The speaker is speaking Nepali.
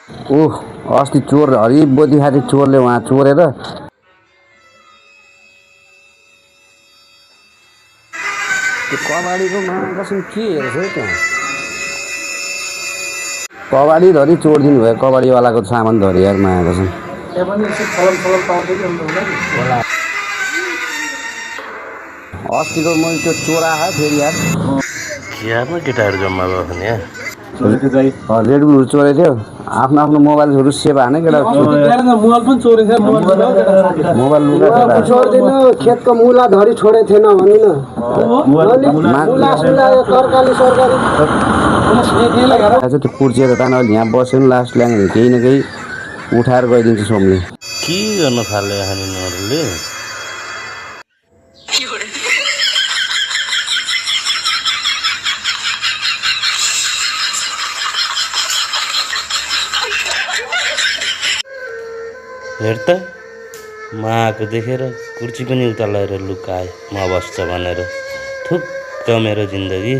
ओह, अस्ति चोर हरिबोदी खाँदै चोरले वहाँ चोरेर त्यो कबाडीको कसम के हेर्छ हौ त्यहाँ कबाडी धरि चोरिदिनु भयो कबाडीवालाको सामान धरि यार माया कसम त्यहाँ पनि यसो फलम फलम पार्दै अन्त होला नि अस्तिको मैले त्यो चोरा आयो फेरि यार खियामा केटाहरू जम्मा भयो भने यार रेड बुल चोरेको थियो आफ्नो आफ्नो मोबाइलहरू सेभ हाने केटा मोबाइल पनि चोरेछ मोबाइल लुगा केटा छोड्दिनु खेतको मुला धरी छोडेको थिएन भन्नु न मुला सुला यो तरकारी सरकारी त्यो पुर्चिएर तान अहिले यहाँ बस्यो नि लास्ट ल्याङ केही न केही उठाएर गइदिन्छ सोमले के गर्न थाल्यो यहाँनिरहरूले हेर त म आएको देखेर कुर्ची पनि उता लगेर लुकाए म बस्छ भनेर थुक्क मेरो जिन्दगी